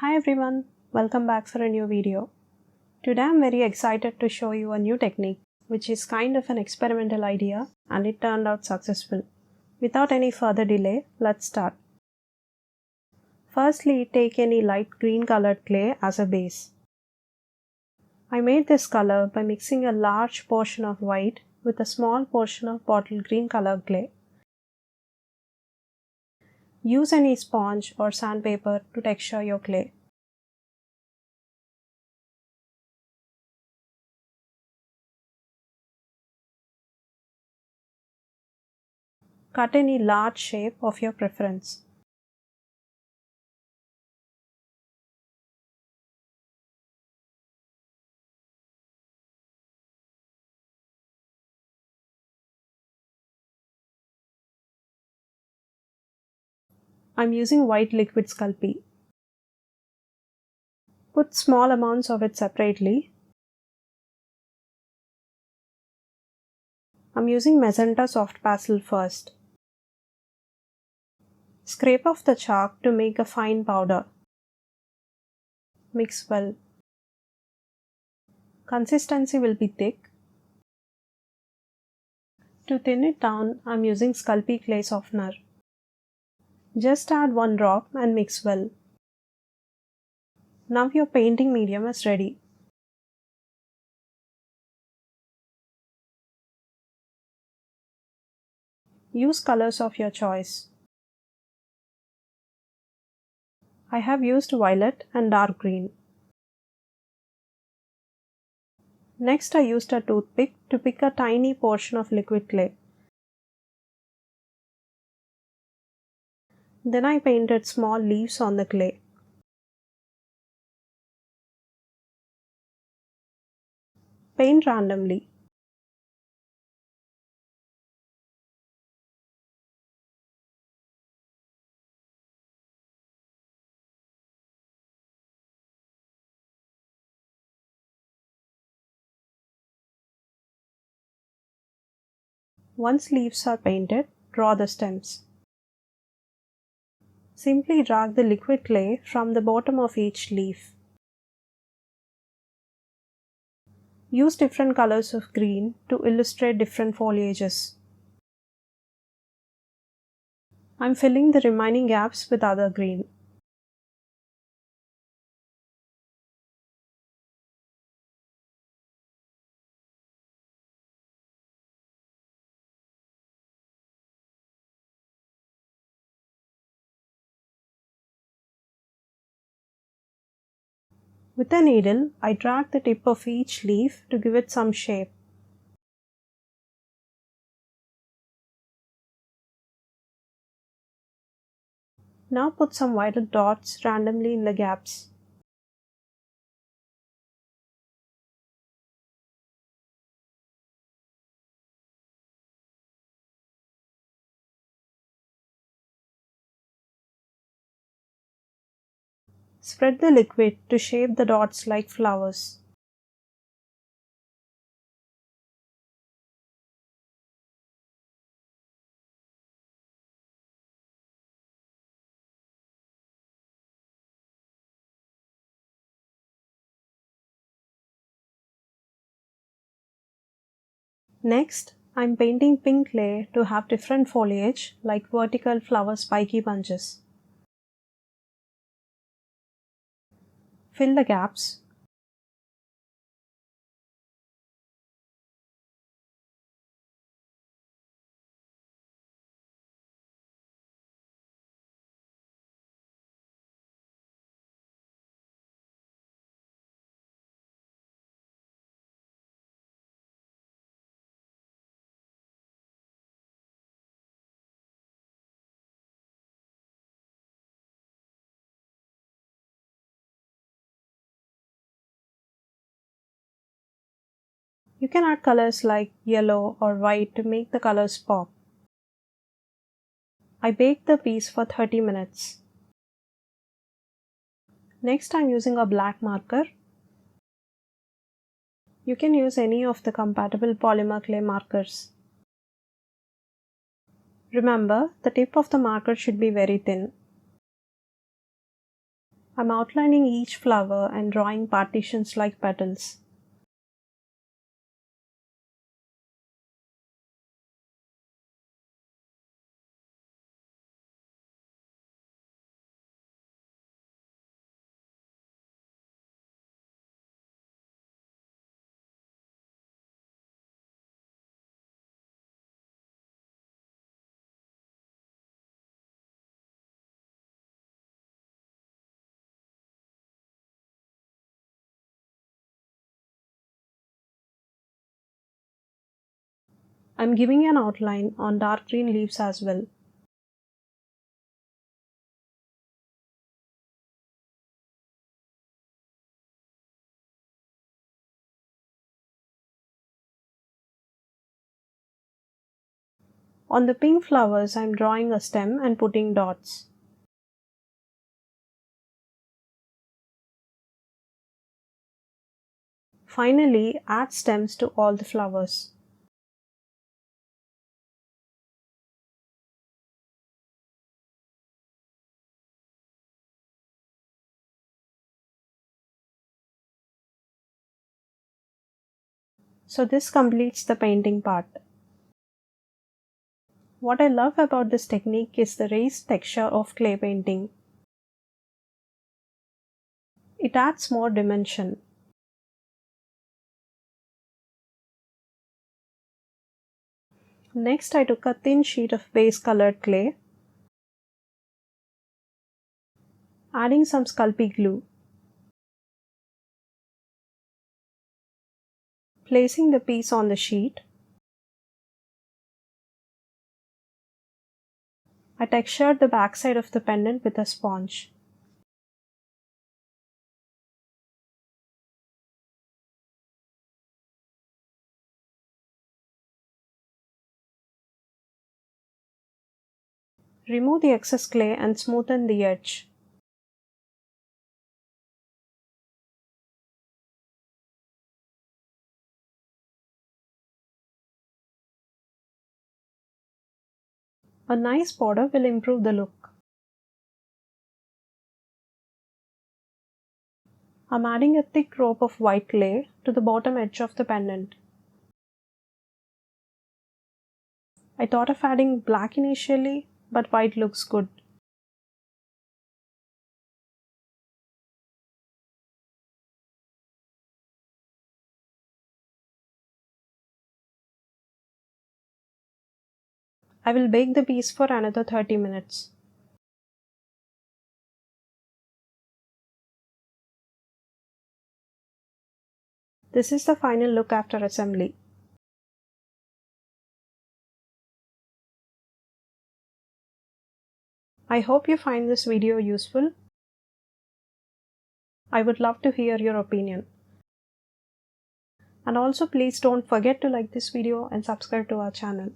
Hi everyone, welcome back for a new video. Today I'm very excited to show you a new technique which is kind of an experimental idea and it turned out successful. Without any further delay, let's start. Firstly, take any light green colored clay as a base. I made this color by mixing a large portion of white with a small portion of bottle green colored clay. Use any sponge or sandpaper to texture your clay. Cut any large shape of your preference. I'm using white liquid Sculpey. Put small amounts of it separately. I'm using magenta soft pastel first. Scrape off the chalk to make a fine powder. Mix well. Consistency will be thick. To thin it down, I'm using Sculpey clay softener. Just add 1 drop and mix well. Now your painting medium is ready. Use colors of your choice. I have used violet and dark green. Next I used a toothpick to pick a tiny portion of liquid clay. Then I painted small leaves on the clay. Paint randomly. Once leaves are painted, draw the stems. Simply drag the liquid clay from the bottom of each leaf. Use different colors of green to illustrate different foliages. I'm filling the remaining gaps with other green. With a needle, I drag the tip of each leaf to give it some shape. Now put some violet dots randomly in the gaps. Spread the liquid to shape the dots like flowers. Next, I'm painting pink clay to have different foliage like vertical flower spiky bunches. Fill the gaps. You can add colors like yellow or white to make the colors pop. I baked the piece for 30 minutes. Next, I'm using a black marker. You can use any of the compatible polymer clay markers. Remember, the tip of the marker should be very thin. I'm outlining each flower and drawing partitions like petals. I'm giving an outline on dark green leaves as well. On the pink flowers, I'm drawing a stem and putting dots. Finally, add stems to all the flowers. So this completes the painting part. What I love about this technique is the raised texture of clay painting. It adds more dimension. Next, I took a thin sheet of base colored clay, adding some Sculpey glue. Placing the piece on the sheet, I textured the backside of the pendant with a sponge. Remove the excess clay and smoothen the edge. A nice border will improve the look. I'm adding a thick rope of white clay to the bottom edge of the pendant. I thought of adding black initially, but white looks good. I will bake the piece for another 30 minutes. This is the final look after assembly. I hope you find this video useful. I would love to hear your opinion. And also please don't forget to like this video and subscribe to our channel.